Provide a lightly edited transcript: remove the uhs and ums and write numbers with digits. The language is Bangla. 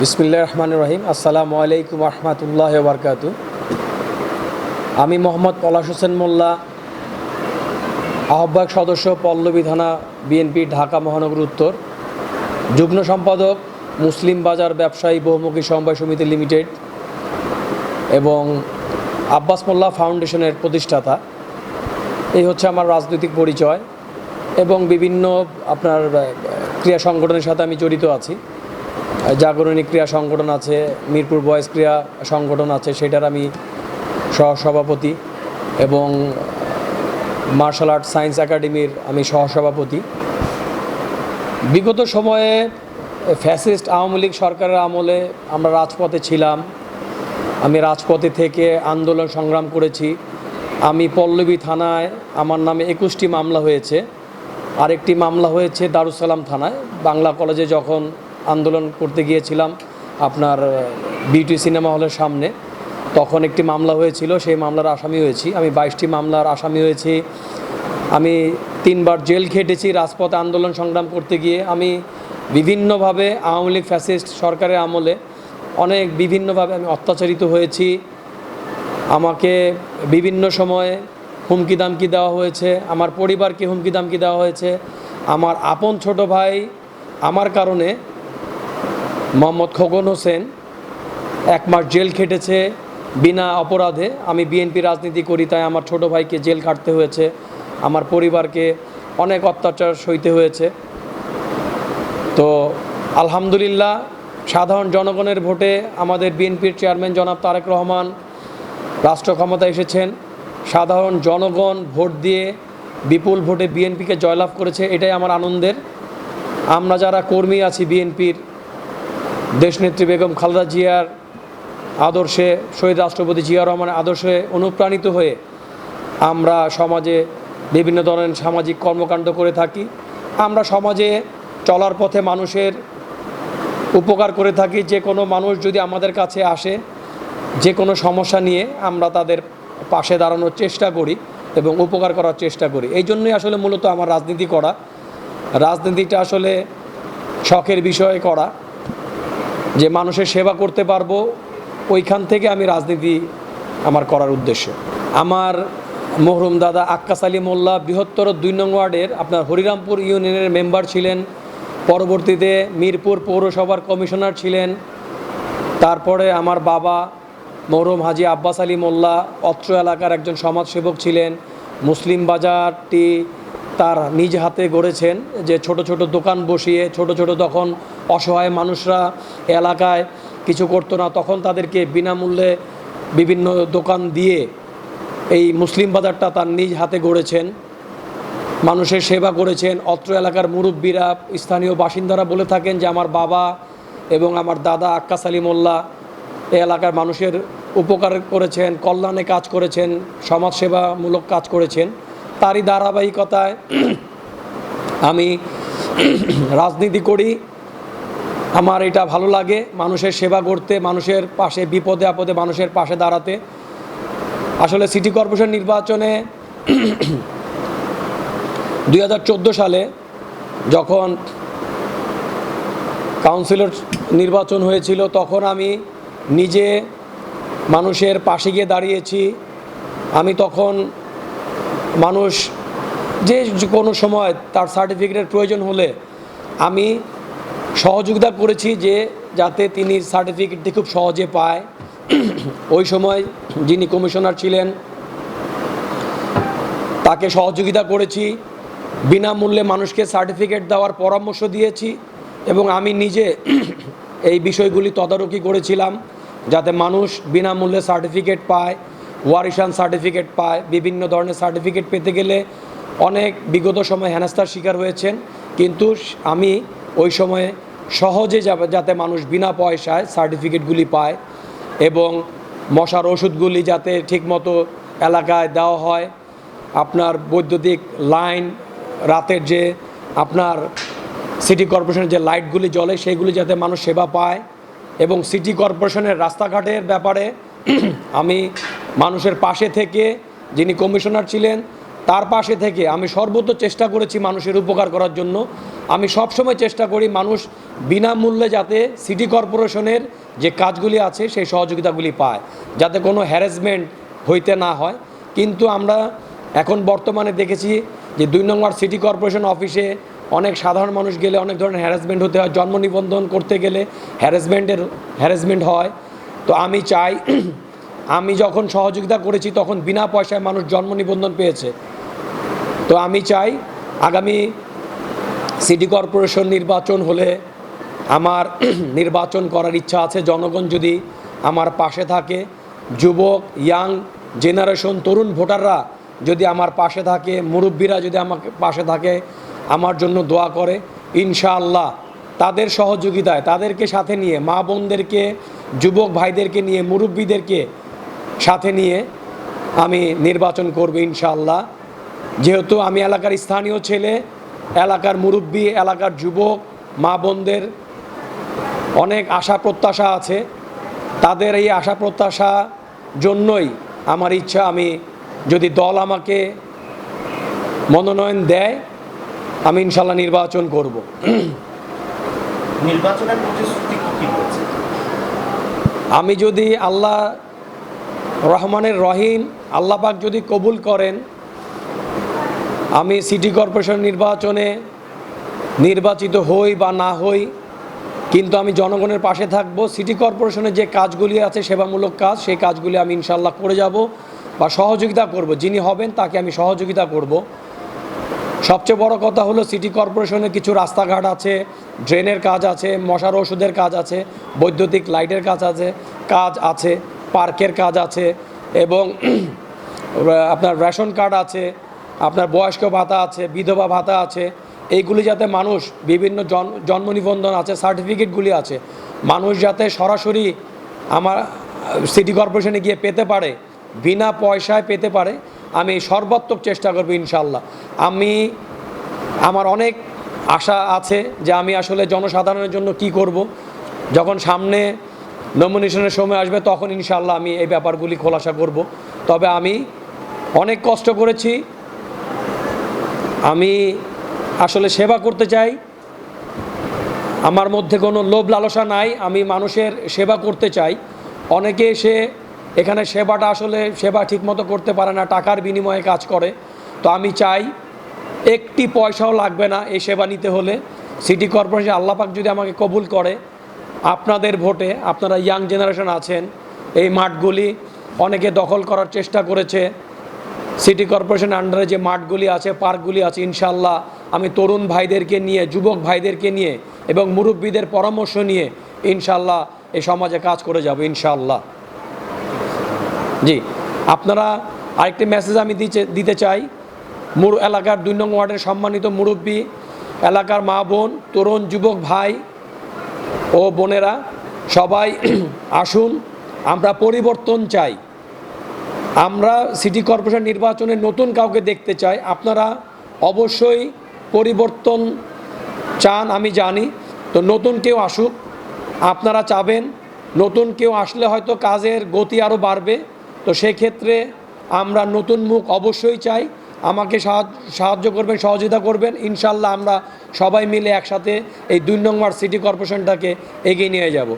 বিসমিল্লাহির রহমানির রহিম। আসসালামু আলাইকুম রহমতুল্লাহি ওয়া বারাকাতুহু। আমি মোহাম্মদ পলাশ হোসেন মোল্লা, আহ্বায়ক সদস্য পল্লবী থানা বিএনপি ঢাকা মহানগর উত্তর, যুগ্ম সম্পাদক মুসলিম বাজার ব্যবসায়ী বহুমুখী সমবায় সমিতি লিমিটেড এবং আব্বাস মোল্লা ফাউন্ডেশনের প্রতিষ্ঠাতা। এই হচ্ছে আমার রাজনৈতিক পরিচয় এবং বিভিন্ন ক্রীড়া সংগঠনের সাথে আমি জড়িত আছি। জাগরণী ক্রীড়া সংগঠন আছে, মিরপুর বয়েজ ক্রীড়া সংগঠন আছে, সেটার আমি সহসভাপতি এবং মার্শাল আর্ট সায়েন্স একাডেমির আমি সহসভাপতি। বিগত সময়ে ফ্যাসিস্ট আওয়ামী লীগ সরকারের আমলে আমরা রাজপথে ছিলাম। আমি রাজপথে থেকে আন্দোলন সংগ্রাম করেছি। আমি পল্লবী থানায় আমার নামে 21টি মামলা হয়েছে, আরেকটি মামলা হয়েছে দারুসালাম থানায়। বাংলা কলেজে যখন আন্দোলন করতে গিয়েছিলাম বিউটি সিনেমা হলের সামনে, তখন একটি মামলা হয়েছিল, সেই মামলার আসামি হয়েছি। আমি 22টি মামলার আসামি হয়েছি। আমি 3বার জেল খেটেছি রাজপথে আন্দোলন সংগ্রাম করতে গিয়ে। আমি বিভিন্নভাবে আওয়ামী লীগ ফ্যাসিস্ট সরকারের আমলে বিভিন্নভাবে আমি অত্যাচারিত হয়েছি। আমাকে বিভিন্ন সময়ে হুমকি দামকি দেওয়া হয়েছে, আমার পরিবারকে হুমকি দামকি দেওয়া হয়েছে। আমার আপন ছোট ভাই আমার কারণে মোহাম্মদ খোকন হোসেন 1 মাস জেল খেটেছে বিনা অপরাধে। আমি বিএনপি রাজনীতি করি, তাই আমার ছোট ভাইকে জেল খাটতে হয়েছে, আমার পরিবারকে অনেক অত্যাচার সইতে হয়েছে। তো আলহামদুলিল্লাহ, সাধারণ জনগণের ভোটে আমাদের বিএনপির চেয়ারম্যান জনাব তারেক রহমান রাষ্ট্র ক্ষমতায় এসেছেন। সাধারণ জনগণ ভোট দিয়ে বিপুল ভোটে বিএনপিকে জয়লাভ করেছে, এটাই আমার আনন্দের। আমরা যারা কর্মী আছি বিএনপির, দেশনেত্রী বেগম খালেদা জিয়ার আদর্শে, শহীদ রাষ্ট্রপতি জিয়া রহমানের আদর্শে অনুপ্রাণিত হয়ে আমরা সমাজে বিভিন্ন ধরনের সামাজিক কর্মকাণ্ড করে থাকি। আমরা সমাজে চলার পথে মানুষের উপকার করে থাকি। যে কোনো মানুষ যদি আমাদের কাছে আসে যে কোনো সমস্যা নিয়ে, আমরা তাদের পাশে দাঁড়ানোর চেষ্টা করি এবং উপকার করার চেষ্টা করি। এই জন্যই আসলে মূলত আমার রাজনীতি করা। রাজনীতিটা আসলে শখের বিষয়ে করা, যে মানুষের সেবা করতে পারবো, ওইখান থেকে আমি রাজনীতি আমার করার উদ্দেশ্য। আমার মরহুম দাদা আক্কাস আলী মোল্লা বৃহত্তর 2 নং ওয়ার্ডের হরিরামপুর ইউনিয়নের মেম্বার ছিলেন, পরবর্তীতে মিরপুর পৌরসভার কমিশনার ছিলেন। তারপরে আমার বাবা মরহুম হাজি আব্বাস আলী মোল্লা অত্র এলাকার একজন সমাজসেবক ছিলেন। মুসলিম বাজারটি তার নিজ হাতে গড়েছেন, যে ছোট ছোট দোকান বসিয়ে ছোট তখন অসহায় মানুষরা এলাকায় কিছু করতো না, তখন তাদেরকে বিনামূল্যে বিভিন্ন দোকান দিয়ে এই মুসলিম বাজারটা তার নিজ হাতে গড়েছেন, মানুষের সেবা করেছেন। অত্র এলাকার মুরব্বীরা, স্থানীয় বাসিন্দারা বলে থাকেন যে আমার বাবা এবং আমার দাদা আক্কাস আলী মোল্লা এই এলাকার মানুষের উপকার করেছেন, কল্যাণে কাজ করেছেন, সমাজসেবামূলক কাজ করেছেন। তারই ধারাবাহিকতায় আমি রাজনীতি করি। আমার এটা ভালো লাগে, মানুষের সেবা করতে, মানুষের পাশে বিপদে আপদে মানুষের পাশে দাঁড়াতে। আসলে সিটি কর্পোরেশন নির্বাচনে 2014 সালে যখন কাউন্সিলর নির্বাচন হয়েছিল, তখন আমি নিজে মানুষের পাশে গিয়ে দাঁড়িয়েছি। আমি তখন মানুষ যে কোনো সময় তার সার্টিফিকেটের প্রয়োজন হলে আমি সহযোগিতা করেছি, যাতে তিনি সার্টিফিকেটটি খুব সহজে পায়। ওই সময় যিনি কমিশনার ছিলেন তাকে সহযোগিতা করেছি, বিনামূল্যে মানুষকে সার্টিফিকেট দেওয়ার পরামর্শ দিয়েছি এবং আমি নিজে এই বিষয়গুলি তদারকি করেছিলাম, যাতে মানুষ বিনামূল্যে সার্টিফিকেট পায়, ওয়ারিশান সার্টিফিকেট পায়। বিভিন্ন ধরনের সার্টিফিকেট পেতে গেলে অনেক বিগত সময় হেনস্থার শিকার হয়েছেন, কিন্তু আমি ওই সময়ে সহজে যাতে মানুষ বিনা পয়সায় সার্টিফিকেটগুলি পায় এবং মশার ওষুধগুলি যাতে ঠিকমতো এলাকায় দেওয়া হয়। বৈদ্যুতিক লাইন, রাতের যে সিটি কর্পোরেশনের যে লাইটগুলি জ্বলে, সেইগুলি যাতে মানুষ সেবা পায়। এবং সিটি কর্পোরেশনের রাস্তাঘাটের ব্যাপারে আমি মানুষের পাশে থেকে, যিনি কমিশনার ছিলেন তার পাশে থেকে আমি সর্বত্র চেষ্টা করেছি মানুষের উপকার করার জন্য। আমি সবসময় চেষ্টা করি মানুষ বিনামূল্যে যাতে সিটি কর্পোরেশনের যে কাজগুলি আছে সেই সহযোগিতাগুলি পায়, যাতে কোনো হ্যারাসমেন্ট হইতে না হয়। কিন্তু আমরা এখন বর্তমানে দেখেছি যে 2 নং ওয়ার্ড সিটি কর্পোরেশন অফিসে অনেক সাধারণ মানুষ গেলে অনেক ধরনের হ্যারাসমেন্ট হতে হয়, জন্ম নিবন্ধন করতে গেলে হ্যারাসমেন্ট হয়। তো আমি চাই আমি যখন সহযোগিতা করেছি তখন বিনা পয়সায় মানুষ জন্ম নিবন্ধন পেয়েছে। তো আমি চাই আগামী সিটি কর্পোরেশন নির্বাচন হলে আমার নির্বাচন করার ইচ্ছা আছে। জনগণ যদি আমার পাশে থাকে, যুবক ইয়াং জেনারেশন তরুণ ভোটাররা যদি আমার পাশে থাকে, মুরব্বীরা যদি আমাকে পাশে থাকে, আমার জন্য দোয়া করে, ইনশাআল্লাহ তাদের সহযোগিতায় তাদেরকে সাথে নিয়ে, মা বোনদেরকে, যুবক ভাইদেরকে নিয়ে, মুরব্বীদেরকে সাথে নিয়ে আমি নির্বাচন করব ইনশাআল্লাহ। যেহেতু আমি এলাকার স্থানীয় ছেলে, এলাকার মুরব্বী, এলাকার যুবক মা বোনদের অনেক আশা প্রত্যাশা আছে। তাদের এই আশা প্রত্যাশা জন্যই আমার ইচ্ছা, আমি যদি দল আমাকে মনোনয়ন দেয় আমি ইনশাল্লাহ নির্বাচন করব। নির্বাচনের প্রতিশ্রুতি কি রয়েছে? আমি যদি আল্লাহ রহমানের রহিম আল্লাহ পাক যদি কবুল করেন, আমি সিটি কর্পোরেশন নির্বাচনে নির্বাচিত হই বা না হই, কিন্তু আমি জনগণের পাশে থাকব। সিটি কর্পোরেশনের যে কাজগুলি আছে সেবামূলক কাজ, সেই কাজগুলি আমি ইনশাল্লাহ করে যাব বা সহযোগিতা করব। যিনি হবেন তাকে আমি সহযোগিতা করব। সবচেয়ে বড় কথা হলো সিটি কর্পোরেশনের কিছু রাস্তাঘাট আছে, ড্রেনের কাজ আছে, মশার ওষুধের কাজ আছে, বৈদ্যুতিক লাইটের কাজ আছে, পার্কের কাজ আছে, এবং আপনার রেশন কার্ড আছে, আপনার বয়স্ক ভাতা আছে, বিধবা ভাতা আছে। এইগুলি যাতে মানুষ বিভিন্ন জন্ম নিবন্ধন আছে, সার্টিফিকেটগুলি আছে, মানুষ যাতে সরাসরি আমার সিটি কর্পোরেশনে গিয়ে পেতে পারে, বিনা পয়সায় পেতে পারে, আমি সর্বাত্মক চেষ্টা করব ইনশাল্লাহ। আমার অনেক আশা আছে যে আমি আসলে জনসাধারণের জন্য কি করব। যখন সামনে নমিনেশনের সময় আসবে তখন ইনশাল্লাহ আমি এই ব্যাপারগুলি খোলাসা করব। তবে আমি অনেক কষ্ট করেছি, আমি আসলে সেবা করতে চাই, আমার মধ্যে কোনো লোভ লালসা নাই, আমি মানুষের সেবা করতে চাই। অনেকে এসে এখানে সেবা ঠিকমতো করতে পারে না, টাকার বিনিময়ে কাজ করে। তো আমি চাই একটি পয়সাও লাগবে না এই সেবা নিতে হলে। সিটি কর্পোরেশন আল্লাহ পাক যদি আমাকে কবুল করে, আপনাদের ভোটে, আপনারা ইয়াং জেনারেশন আছেন, এই মাঠগুলি অনেকে দখল করার চেষ্টা করেছে। সিটি কর্পোরেশন আন্ডারে যে মাঠগুলি আছে, পার্কগুলি আছে, ইনশাল্লাহ আমি তরুণ ভাইদেরকে নিয়ে, যুবক ভাইদেরকে নিয়ে এবং মুরব্বীদের পরামর্শ নিয়ে ইনশাল্লাহ এই সমাজে কাজ করে যাব ইনশাল্লাহ। জি, আপনারা আরেকটি মেসেজ আমি দিতে চাই। এলাকার 2 নং ওয়ার্ডের সম্মানিত মুরব্বী, এলাকার মা বোন, তরুণ যুবক ভাই ও বোনেরা সবাই আসুন, আমরা পরিবর্তন চাই। আমরা সিটি কর্পোরেশন নির্বাচনে নতুন কাউকে দেখতে চাই। আপনারা অবশ্যই পরিবর্তন চান, আমি জানি। তো নতুন কেউ আসুক, আপনারা চাবেন নতুন কেউ আসলে হয়তো কাজের গতি আরও বাড়বে। তো সেক্ষেত্রে আমরা নতুন মুখ অবশ্যই চাই। আমাকে সাহায্য করবেন, সহযোগিতা করবেন, ইনশাল্লাহ আমরা সবাই মিলে একসাথে এই 2 নং ওয়ার্ড সিটি কর্পোরেশনটাকে এগিয়ে নিয়ে যাব।